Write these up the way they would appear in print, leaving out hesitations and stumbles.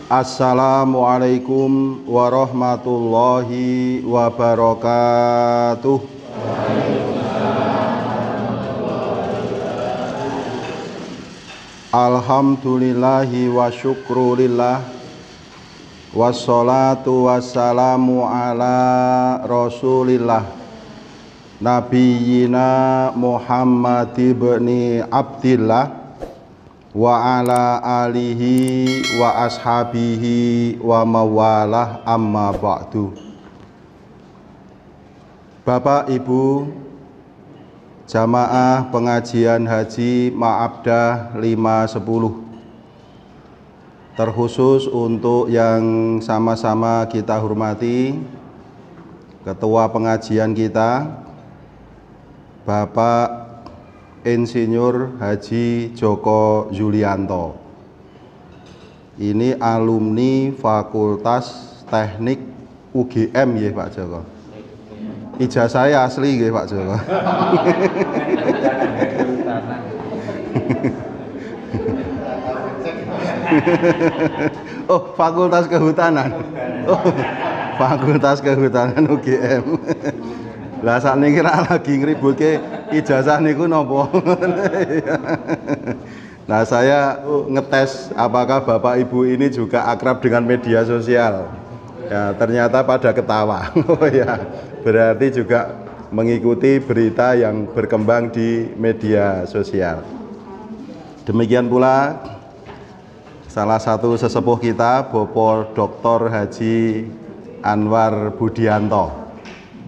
Assalamualaikum warahmatullahi wabarakatuh. Alhamdulillahi wa syukrulillah, wassalatu wassalamu ala rasulillah Nabiyyina Muhammad ibni Abdillah wa ala alihi wa ashabihi wa mawalah, amma ba'du. Bapak Ibu jamaah pengajian haji Ma'abdah 510, terkhusus untuk yang sama-sama kita hormati ketua pengajian kita Bapak Insinyur Haji Joko Yulianto. Ini alumni Fakultas Teknik UGM ya Pak Joko. Ijazahnya asli ya Pak Joko. Oh, Fakultas Kehutanan. Oh, Fakultas Kehutanan UGM. Lah sakniki kira lagi ngributke ijazah niku napa? Nah, saya ngetes apakah Bapak Ibu ini juga akrab dengan media sosial. Ya, ternyata pada ketawa. Oh ya, berarti juga mengikuti berita yang berkembang di media sosial. Demikian pula salah satu sesepuh kita, Bapak Dr. Haji Anwar Budianto.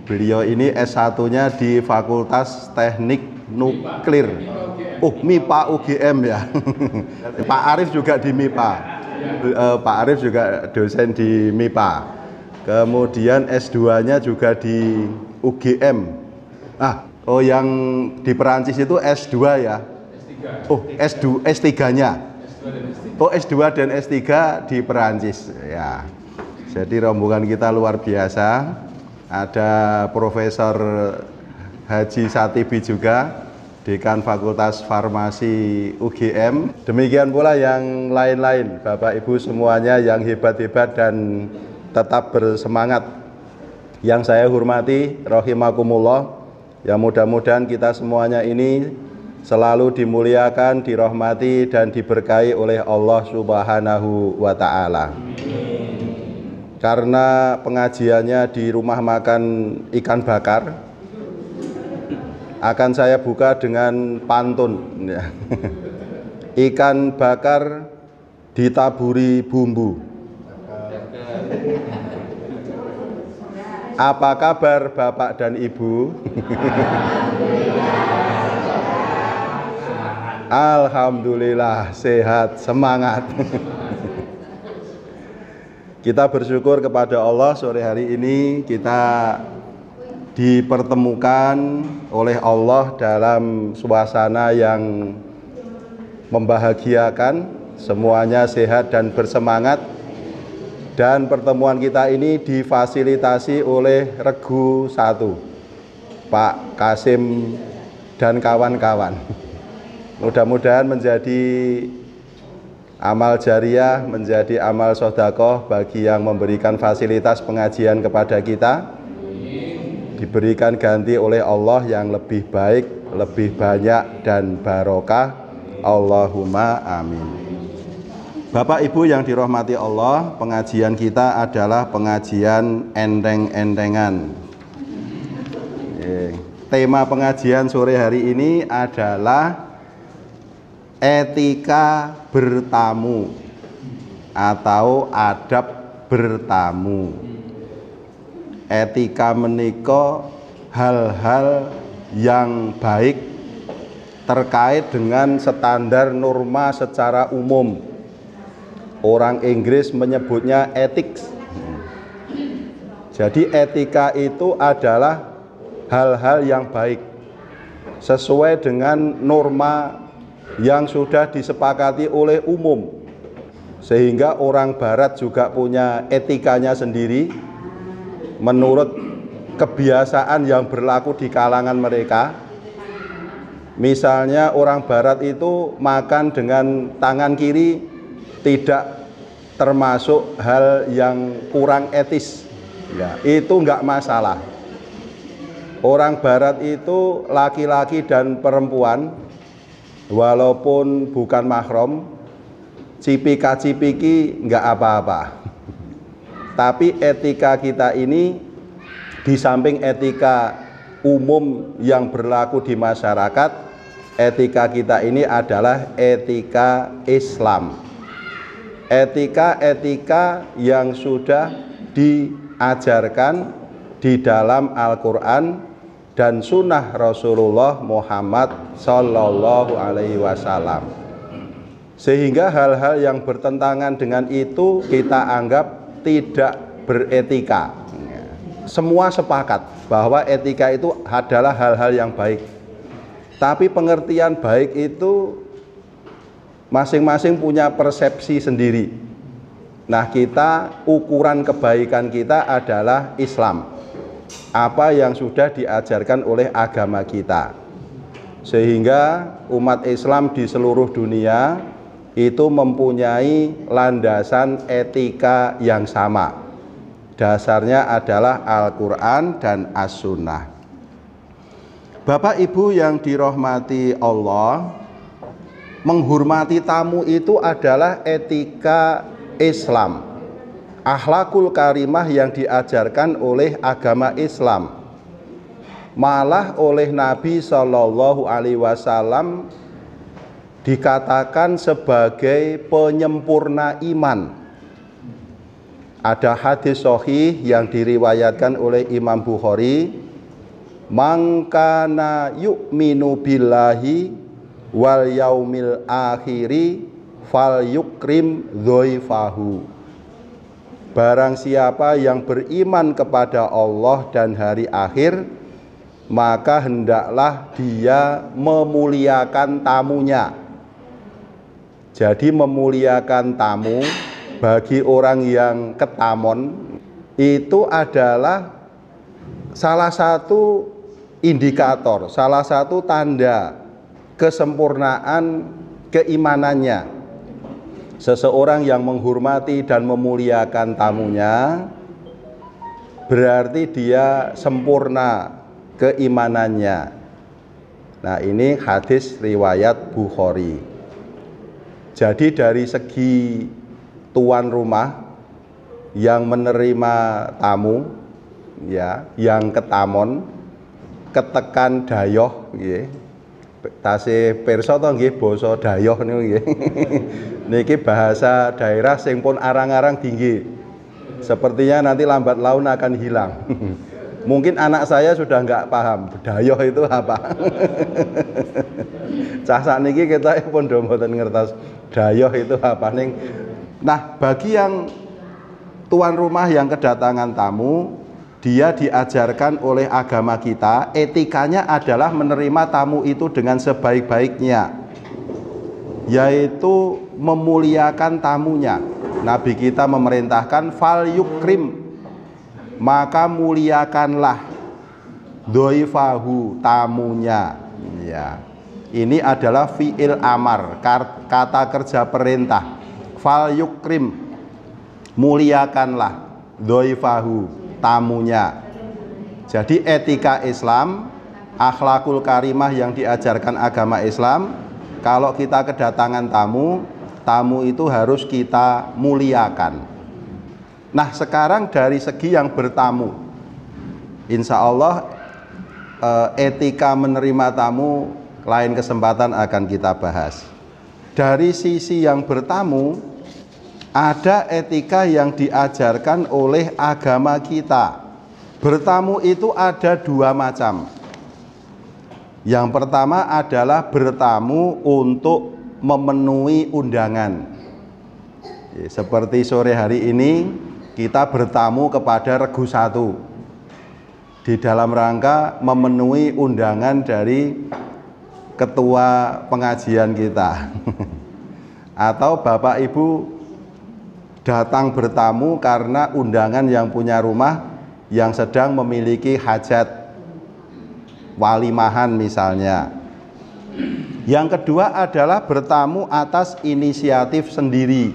Beliau ini S1-nya di Fakultas Teknik Nuklir. Oh, MIPA UGM ya. Pak Arif juga di MIPA. Pak Arif juga dosen di MIPA. Kemudian S2-nya juga di UGM. Oh yang di Perancis itu S2 ya. Oh, S3-nya. Oh, S2 dan S3 di Perancis ya. Jadi rombongan kita luar biasa. Ada Profesor Haji Satibi juga, Dekan Fakultas Farmasi UGM. Demikian pula yang lain-lain, Bapak Ibu semuanya yang hebat-hebat dan tetap bersemangat. Yang saya hormati, rahimakumullah. Ya, mudah-mudahan kita semuanya ini selalu dimuliakan, dirahmati dan diberkahi oleh Allah Subhanahu wa Ta'ala. Karena pengajiannya di rumah makan ikan bakar, akan saya buka dengan pantun. Ikan bakar ditaburi bumbu. Apa kabar Bapak dan Ibu? Alhamdulillah sehat, semangat. Kita bersyukur kepada Allah, sore hari ini kita dipertemukan oleh Allah dalam suasana yang membahagiakan, semuanya sehat dan bersemangat. Dan pertemuan kita ini difasilitasi oleh Regu 1, Pak Kasim dan kawan-kawan. Mudah-mudahan menjadi amal jariah, menjadi amal sedekah bagi yang memberikan fasilitas pengajian kepada kita. Diberikan ganti oleh Allah yang lebih baik, lebih banyak dan barokah. Allahumma amin. Bapak Ibu yang dirahmati Allah, pengajian kita adalah pengajian endeng-endengan. Tema pengajian sore hari ini adalah etika bertamu atau adab bertamu. Etika menika hal-hal yang baik terkait dengan standar norma secara umum. Orang Inggris menyebutnya ethics. Jadi etika itu adalah hal-hal yang baik sesuai dengan norma yang sudah disepakati oleh umum, sehingga orang Barat juga punya etikanya sendiri menurut kebiasaan yang berlaku di kalangan mereka. Misalnya orang Barat itu makan dengan tangan kiri tidak termasuk hal yang kurang etis, ya, itu nggak masalah. Orang barat itu laki-laki dan perempuan walaupun bukan mahram, cipika-cipiki nggak apa-apa. Tapi etika kita ini di samping etika umum yang berlaku di masyarakat, etika kita ini adalah etika Islam. Etika-etika yang sudah diajarkan di dalam Al-Quran dan sunnah Rasulullah Muhammad Sallallahu Alaihi Wasallam. Sehingga hal-hal yang bertentangan dengan itu kita anggap tidak beretika. Semua sepakat bahwa etika itu adalah hal-hal yang baik. Tapi pengertian baik itu masing-masing punya persepsi sendiri. Nah, kita ukuran kebaikan kita adalah Islam. Apa yang sudah diajarkan oleh agama kita. Sehingga umat Islam di seluruh dunia itu mempunyai landasan etika yang sama. Dasarnya adalah Al-Quran dan As-Sunnah. Bapak Ibu yang dirahmati Allah, menghormati tamu itu adalah etika Islam, akhlakul karimah yang diajarkan oleh agama Islam. Malah oleh Nabi Shallallahu Alaihi Wasallam dikatakan sebagai penyempurna iman. Ada hadis sahih yang diriwayatkan oleh Imam Bukhari, "Man kana yu'minu billahi wal yaumil akhiri fal yukrim dhaifahu." Barang siapa yang beriman kepada Allah dan hari akhir, maka hendaklah dia memuliakan tamunya. Jadi memuliakan tamu bagi orang yang ketamon itu adalah salah satu indikator, salah satu tanda kesempurnaan keimanannya. Seseorang yang menghormati dan memuliakan tamunya berarti dia sempurna keimanannya. Nah, ini hadis riwayat Bukhari. Jadi dari segi tuan rumah yang menerima tamu, ya, yang ketamon, ketekan dayoh, nggih. Tasih pirsa to nggih basa dayoh niku nggih. Niki bahasa daerah sing pun arang-arang tinggi. Sepertinya nanti lambat laun akan hilang. Mungkin anak saya sudah nggak paham dayoh itu apa. Cah sakniki kita pun mboten ngertos dayoh itu apa ning. Nah, bagi yang tuan rumah yang kedatangan tamu, dia diajarkan oleh agama kita, etikanya adalah menerima tamu itu dengan sebaik-baiknya, yaitu memuliakan tamunya. Nabi kita memerintahkan fal yukrim, maka muliakanlah dhaifahu, tamunya. Ya. Ini adalah fi'il amar, kata kerja perintah. Fal yukrim, muliakanlah dhaifahu, tamunya. Jadi etika Islam, akhlakul karimah yang diajarkan agama Islam, kalau kita kedatangan tamu, tamu itu harus kita muliakan. Nah, sekarang dari segi yang bertamu, insya Allah etika menerima tamu lain kesempatan akan kita bahas. Dari sisi yang bertamu, ada etika yang diajarkan oleh agama kita. Bertamu itu ada dua macam. Yang pertama adalah bertamu untuk memenuhi undangan. Seperti sore hari ini kita bertamu kepada Regu 1 di dalam rangka memenuhi undangan dari ketua pengajian kita. Atau Bapak Ibu datang bertamu karena undangan yang punya rumah yang sedang memiliki hajat walimahan misalnya. Yang kedua adalah bertamu atas inisiatif sendiri.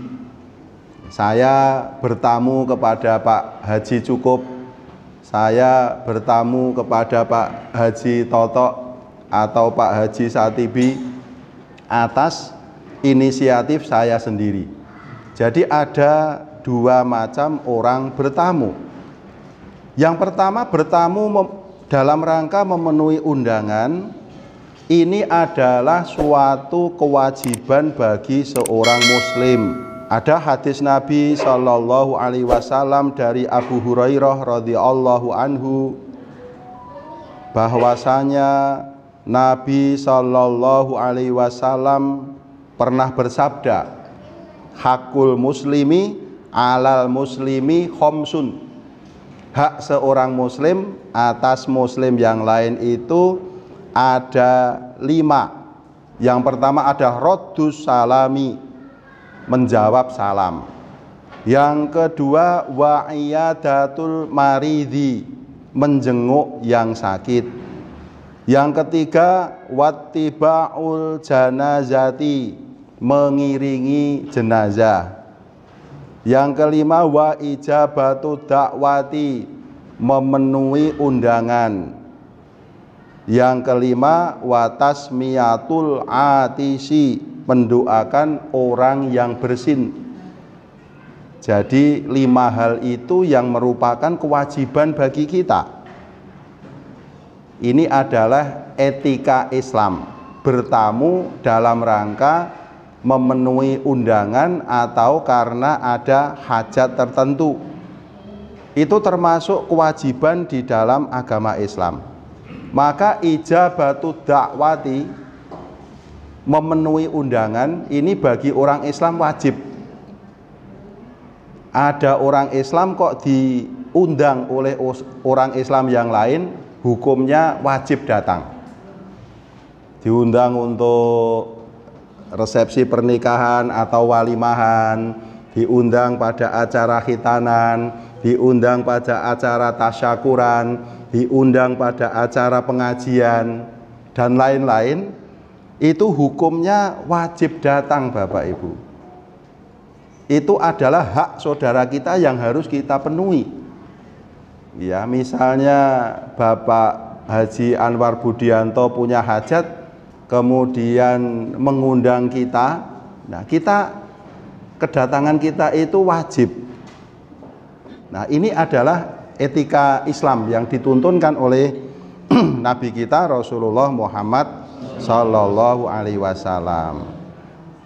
Saya bertamu kepada Pak Haji Cukup, saya bertamu kepada Pak Haji Toto atau Pak Haji Satibi atas inisiatif saya sendiri. Jadi ada dua macam orang bertamu. Yang pertama bertamu dalam rangka memenuhi undangan. Ini adalah suatu kewajiban bagi seorang muslim. Ada hadis Nabi Shallallahu Alaihi Wasallam dari Abu Hurairah radhiyallahu anhu bahwasanya Nabi Shallallahu Alaihi Wasallam pernah bersabda, hakul muslimi alal muslimi khomsun. Hak seorang muslim atas muslim yang lain itu ada 5. Yang pertama ada raddus salami, menjawab salam. Yang kedua wa iyadatul maridi, menjenguk yang sakit. Yang ketiga wattiba'ul janazati, mengiringi jenazah. Yang kelima wa ijabatu dakwati, memenuhi undangan. Yang kelima wa tasmiyatul atisi, mendoakan orang yang bersin. Jadi 5 hal itu yang merupakan kewajiban bagi kita. Ini adalah etika Islam, bertamu dalam rangka memenuhi undangan atau karena ada hajat tertentu. Itu termasuk kewajiban di dalam agama Islam. Maka ijabatu dakwati, memenuhi undangan, ini bagi orang Islam wajib. Ada orang Islam kok diundang oleh orang Islam yang lain, hukumnya wajib datang. Diundang untuk resepsi pernikahan atau walimahan, diundang pada acara khitanan, diundang pada acara tasyakuran, diundang pada acara pengajian, dan lain-lain. Itu hukumnya wajib datang Bapak Ibu. Itu adalah hak saudara kita yang harus kita penuhi. Ya, misalnya Bapak Haji Anwar Budianto punya hajat, kemudian mengundang kita. Nah, kedatangan kita itu wajib. Nah, ini adalah etika Islam yang dituntunkan oleh Nabi kita Rasulullah Muhammad Sallallahu Alaihi Wasallam.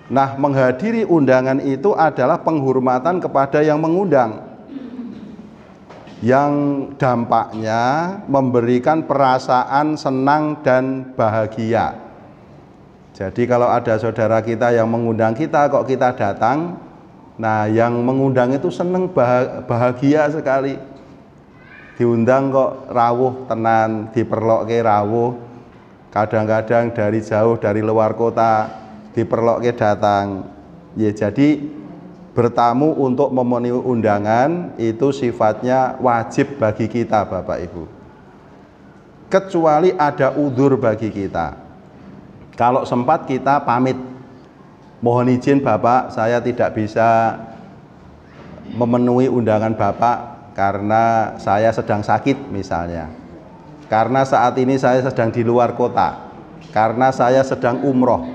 Nah, menghadiri undangan itu adalah penghormatan kepada yang mengundang, yang dampaknya memberikan perasaan senang dan bahagia. Jadi kalau ada saudara kita yang mengundang kita kok kita datang, nah yang mengundang itu senang, bahagia sekali. Diundang kok rawuh tenan, diperlokke rawuh. Kadang-kadang dari jauh, dari luar kota diperlokke datang. Ya, jadi bertamu untuk memenuhi undangan itu sifatnya wajib bagi kita Bapak Ibu. Kecuali ada udzur bagi kita. Kalau sempat kita pamit, mohon izin Bapak, saya tidak bisa memenuhi undangan Bapak karena saya sedang sakit misalnya, karena saat ini saya sedang di luar kota, karena saya sedang umroh,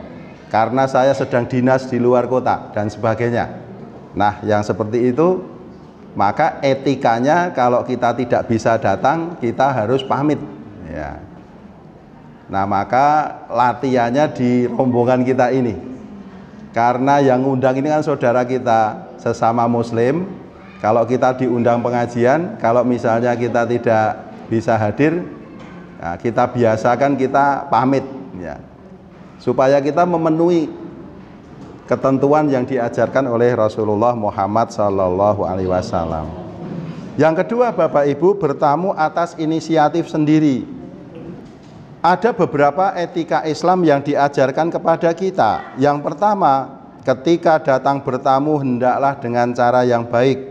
karena saya sedang dinas di luar kota, dan sebagainya. Nah, yang seperti itu, maka etikanya kalau kita tidak bisa datang, kita harus pamit ya. Nah, maka latihannya di rombongan kita ini, karena yang undang ini kan saudara kita sesama muslim. Kalau kita diundang pengajian, kalau misalnya kita tidak bisa hadir, nah, kita biasakan kita pamit ya, supaya kita memenuhi ketentuan yang diajarkan oleh Rasulullah Muhammad Sallallahu Alaihi Wasallam. Yang kedua Bapak Ibu, bertamu atas inisiatif sendiri. Ada beberapa etika Islam yang diajarkan kepada kita. Yang pertama, ketika datang bertamu hendaklah dengan cara yang baik.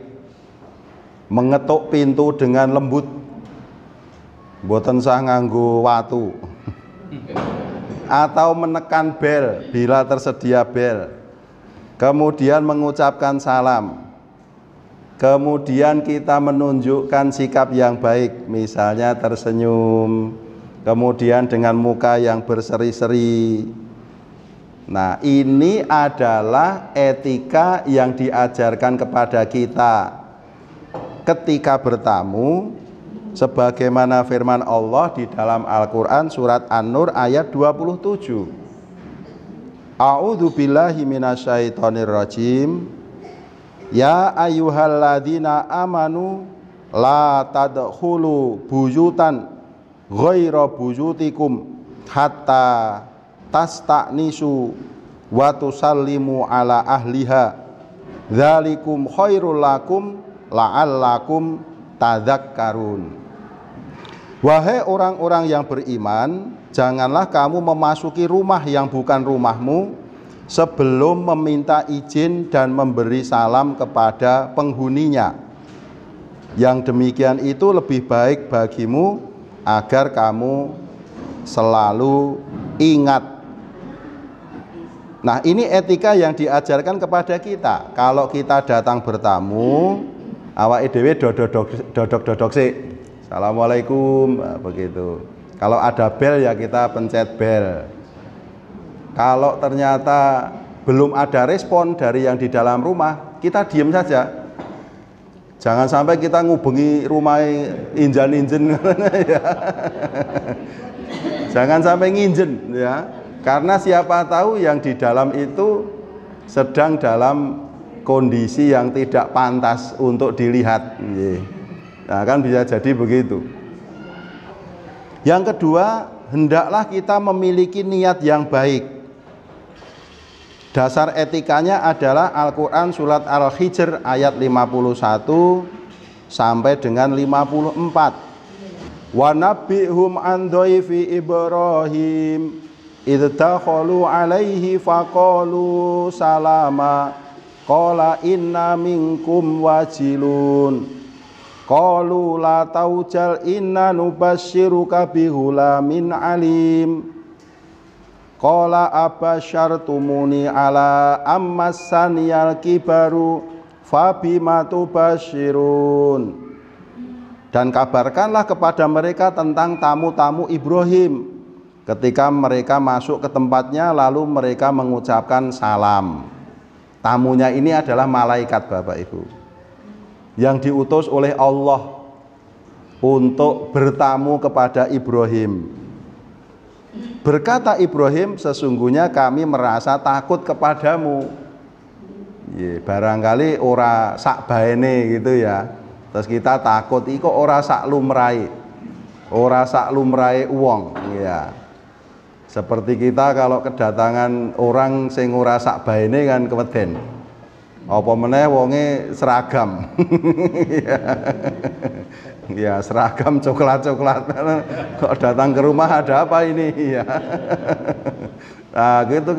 Mengetuk pintu dengan lembut, mboten sah nganggo watu, atau menekan bel bila tersedia bel, kemudian mengucapkan salam. kemudian kita menunjukkan sikap yang baik, misalnya tersenyum, kemudian dengan muka yang berseri-seri. Nah, ini adalah etika yang diajarkan kepada kita ketika bertamu, sebagaimana firman Allah di dalam Al-Quran surat An-Nur ayat 27. A'udzu billahi minasyaitonir rajim. Ya ayyuhalladzina amanu la tadkhulu buyutan ghaira buyutikum hatta tasta'nisu wa tusallimu ala ahliha dzalikum khairul lakum la'allakum tadzakkarun. Wahai orang-orang yang beriman, janganlah kamu memasuki rumah yang bukan rumahmu sebelum meminta izin dan memberi salam kepada penghuninya. Yang demikian itu lebih baik bagimu agar kamu selalu ingat. Nah, ini etika yang diajarkan kepada kita. Kalau kita datang bertamu, awake dhewe dodok-dodok sik. Assalamualaikum, begitu. Kalau ada bel ya kita pencet bel. Kalau ternyata belum ada respon dari yang di dalam rumah, kita diam saja. Jangan sampai kita ngubengi rumah injen-injen ya. Jangan sampai nginjen ya. Karena siapa tahu yang di dalam itu sedang dalam kondisi yang tidak pantas untuk dilihat. Nah, kan bisa jadi begitu. Yang kedua, hendaklah kita memiliki niat yang baik. Dasar etikanya adalah Al-Quran surat Al-Hijr ayat 51 sampai dengan 54. Wa nabbihum an dhaifi Ibrahim idh dakhalu alaihi faqalu salama qala inna minkum wajilun qalu la taujal inna nubasyiruka bihulamin alim qala abasyartumuni ala ammassaniyal kibaru fabima tubasyirun. Dan kabarkanlah kepada mereka tentang tamu-tamu Ibrahim ketika mereka masuk ke tempatnya lalu mereka mengucapkan salam. Tamunya ini adalah malaikat, Bapak Ibu, yang diutus oleh Allah untuk bertamu kepada Ibrahim. Berkata Ibrahim, sesungguhnya kami merasa takut kepadamu. Barangkali ora sak baene gitu ya. Terus kita takut iko ora sak lumrahe. Ora sak lumrahe wong ya. Seperti kita kalau kedatangan orang sing ora sak baene kan keweden. Apa meneh wonge seragam. Ya, seragam coklat-coklat. Kok datang ke rumah ada apa ini ya. Nah, gitu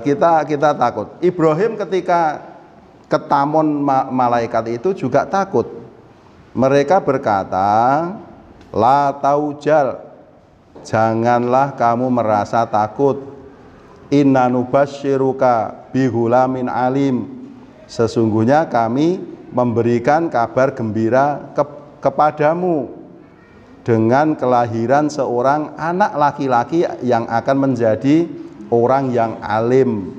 kita takut. Ibrahim ketika ketamun malaikat itu juga takut. Mereka berkata, la taujal, janganlah kamu merasa takut. Inna nubasyiruka bihulamin alim, sesungguhnya kami memberikan kabar gembira kepadamu dengan kelahiran seorang anak laki-laki yang akan menjadi orang yang alim.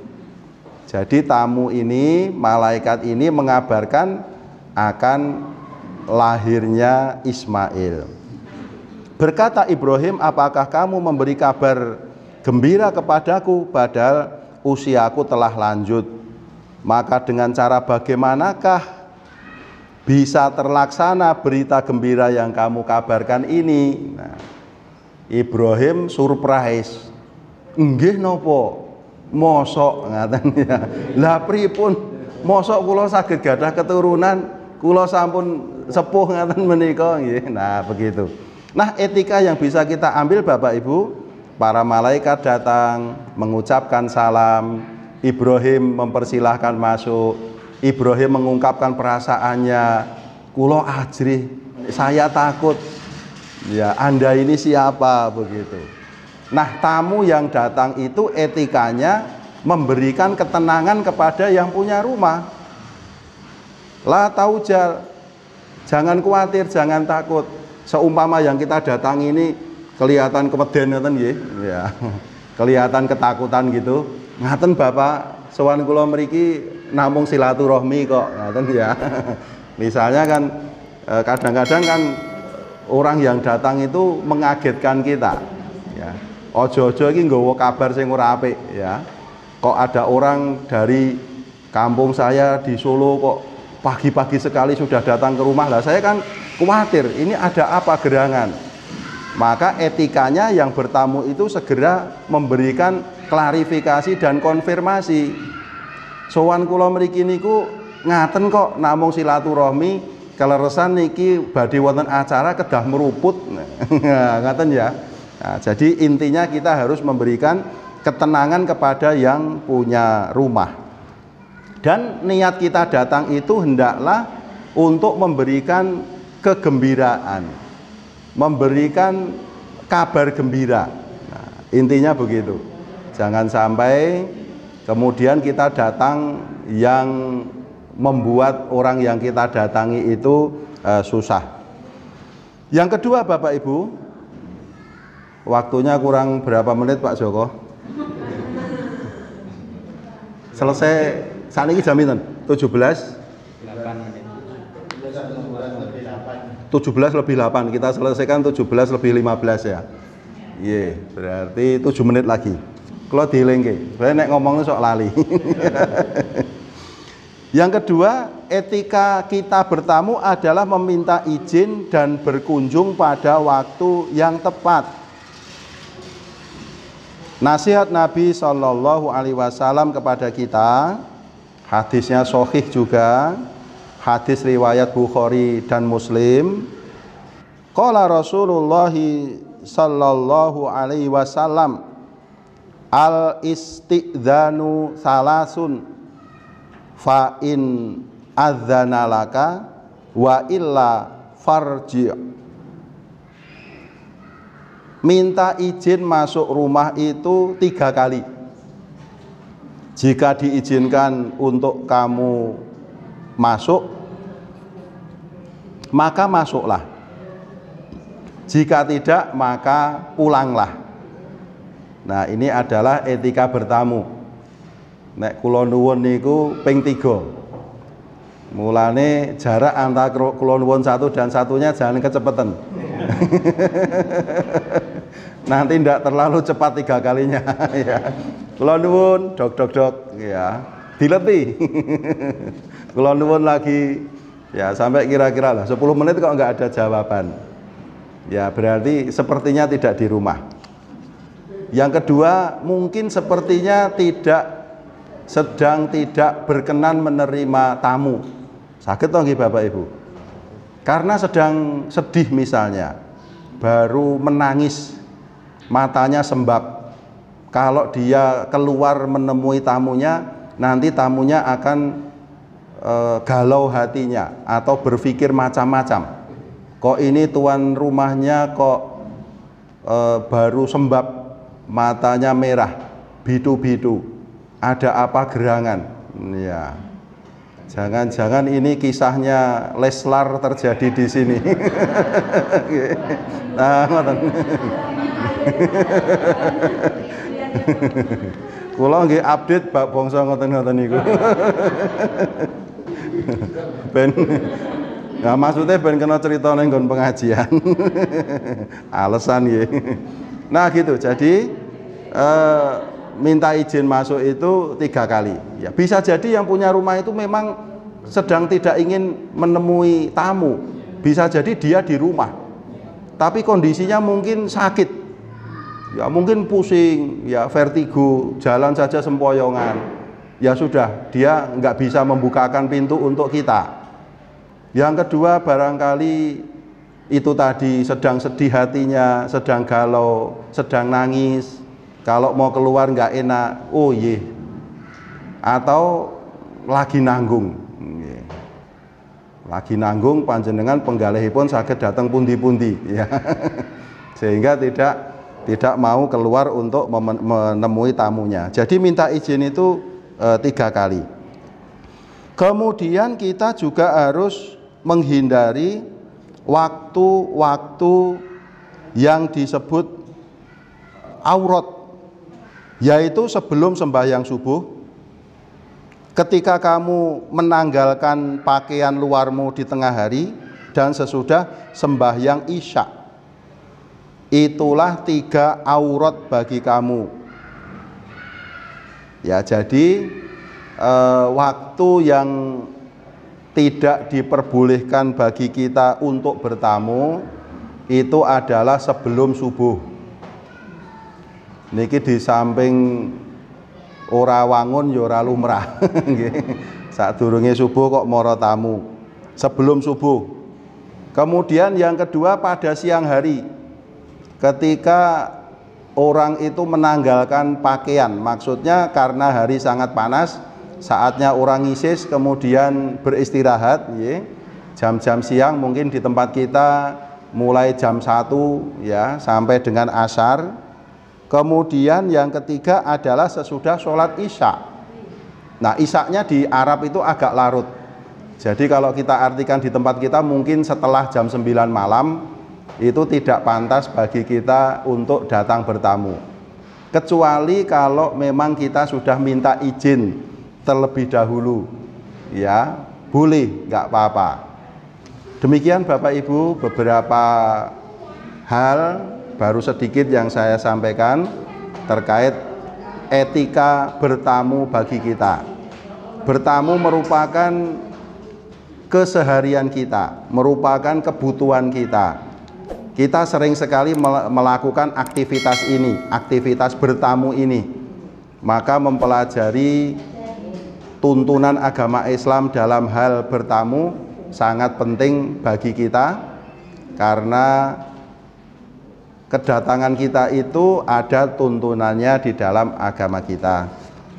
Jadi tamu ini, malaikat ini mengabarkan akan lahirnya Ismail. Berkata Ibrahim, apakah kamu memberi kabar gembira kepadaku padahal usiaku telah lanjut? Maka dengan cara bagaimanakah bisa terlaksana berita gembira yang kamu kabarkan ini? Nah, Ibrahim surprise. Nggih napa? Mosok ngaten ya. Lah pripun mosok kula saged gadah keturunan, kula sampun sepuh ngaten menika nggih. Nah, begitu. Nah, etika yang bisa kita ambil Bapak Ibu, para malaikat datang mengucapkan salam, Ibrahim mempersilahkan masuk, Ibrahim mengungkapkan perasaannya, kulo ajrih, saya takut. Ya, Anda ini siapa begitu. Nah, tamu yang datang itu etikanya memberikan ketenangan kepada yang punya rumah. La taujal, jangan khawatir, jangan takut. Seumpama yang kita datangi ini kelihatan keweden ngoten nggih, ya. Kelihatan ketakutan gitu. Ngaten Bapak, sowan kula mriki namung silaturahmi kok, ngaten ya. Misalnya kan kadang-kadang kan orang yang datang itu mengagetkan kita, ya. Ojo-ojo iki nggawa kabar sing ora apik, ya. Kok ada orang dari kampung saya di Solo kok pagi-pagi sekali sudah datang ke rumah. Lah saya kan khawatir, ini ada apa gerangan. Maka etikanya yang bertamu itu segera memberikan klarifikasi dan konfirmasi. Sowan kula mriki niku ngaten kok namung silaturahmi, keleresan niki badhe wonten acara kedah meruput. Ngaten ya. Nah, jadi intinya kita harus memberikan ketenangan kepada yang punya rumah. Dan niat kita datang itu hendaklah untuk memberikan kegembiraan, memberikan kabar gembira. Nah, intinya begitu. Jangan sampai kemudian kita datang yang membuat orang yang kita datangi itu susah. Yang kedua Bapak Ibu, waktunya kurang berapa menit Pak Joko? Selesai saat ini jam pinten? 17 lebih 8, kita selesaikan 17 lebih 15 ya. Iya, berarti 7 menit lagi. Kalau dilengke, saya nek ngomongnya sok lali. Yang kedua, etika kita bertamu adalah meminta izin dan berkunjung pada waktu yang tepat. Nasihat Nabi Shallallahu Alaihi Wasallam kepada kita, hadisnya sahih juga, hadis riwayat Bukhari dan Muslim. Qala Rasulullah sallallahu alaihi wasallam, al istidhanu salasun fa in adzana laka wa illa farji'. Minta izin masuk rumah itu 3 kali. Jika diizinkan untuk kamu masuk, maka masuklah. Jika tidak, maka pulanglah. Nah, ini adalah etika bertamu. Nek kula nuwun niku ping 3. Mulane jarak antara kula nuwun satu dan satunya jangan kecepatan. Nanti tidak terlalu cepat 3 kalinya ya. Kula nuwun dok ya. Dileti. Kula nuwun lagi ya, sampai kira-kira lah 10 menit kok nggak ada jawaban. Ya, berarti sepertinya tidak di rumah. Yang kedua, mungkin sepertinya sedang tidak berkenan menerima tamu. Saged to nggih Bapak Ibu? Karena sedang sedih misalnya, baru menangis, matanya sembab. Kalau dia keluar menemui tamunya, nanti tamunya akan galau hatinya atau berpikir macam-macam. Kok ini tuan rumahnya kok baru sembab, matanya merah, bidu-bidu, ada apa gerangan? Ya, jangan-jangan ini kisahnya Leslar terjadi di sini. Nah, ngoten. Kula nggih update Pak Bangsa ngoten-ngoten niku. Ben, nah maksudnya ben kena cerita ning nggon pengajian. Alasan nggih. Nah gitu, jadi minta izin masuk itu 3 kali. Ya, bisa jadi yang punya rumah itu memang sedang tidak ingin menemui tamu. Bisa jadi dia di rumah, tapi kondisinya mungkin sakit. Ya mungkin pusing, ya vertigo, jalan saja sempoyongan. Ya sudah, dia nggak bisa membukakan pintu untuk kita. Yang kedua, barangkali itu tadi sedang sedih hatinya, sedang galau, sedang nangis. Kalau mau keluar nggak enak, oh iya. Atau lagi nanggung. Lagi nanggung panjenengan penggalihipun saged datang pundi-pundi ya. Sehingga tidak mau keluar untuk menemui tamunya. Jadi minta izin itu 3 kali. Kemudian kita juga harus menghindari waktu-waktu yang disebut aurat, yaitu sebelum sembahyang subuh, ketika kamu menanggalkan pakaian luarmu di tengah hari, dan sesudah sembahyang isya. Itulah 3 aurat bagi kamu. Ya, jadi waktu yang tidak diperbolehkan bagi kita untuk bertamu itu adalah sebelum subuh. Niki di samping ora wangun ya ora lumrah. Sadurunge subuh kok mara tamu. Sebelum subuh. Kemudian yang kedua pada siang hari, ketika orang itu menanggalkan pakaian, maksudnya karena hari sangat panas, saatnya orang ngisis kemudian beristirahat, jam-jam siang mungkin di tempat kita mulai jam 1 ya sampai dengan asar. Kemudian yang ketiga adalah sesudah sholat isya. Nah, isyaknya di Arab itu agak larut. Jadi kalau kita artikan di tempat kita mungkin setelah jam 9 malam itu tidak pantas bagi kita untuk datang bertamu. Kecuali kalau memang kita sudah minta izin terlebih dahulu, ya boleh, nggak apa-apa. Demikian Bapak Ibu beberapa hal baru sedikit yang saya sampaikan terkait etika bertamu bagi kita. Bertamu merupakan keseharian kita, merupakan kebutuhan kita. Kita sering sekali melakukan aktivitas ini, aktivitas bertamu ini. Maka mempelajari tuntunan agama Islam dalam hal bertamu sangat penting bagi kita, karena kedatangan kita itu ada tuntunannya di dalam agama kita.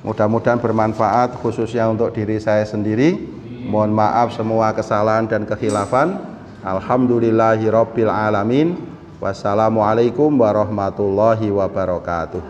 Mudah-mudahan bermanfaat khususnya untuk diri saya sendiri. Mohon maaf semua kesalahan dan kekhilafan. Alhamdulillahirabbil alamin. Wassalamualaikum warahmatullahi wabarakatuh.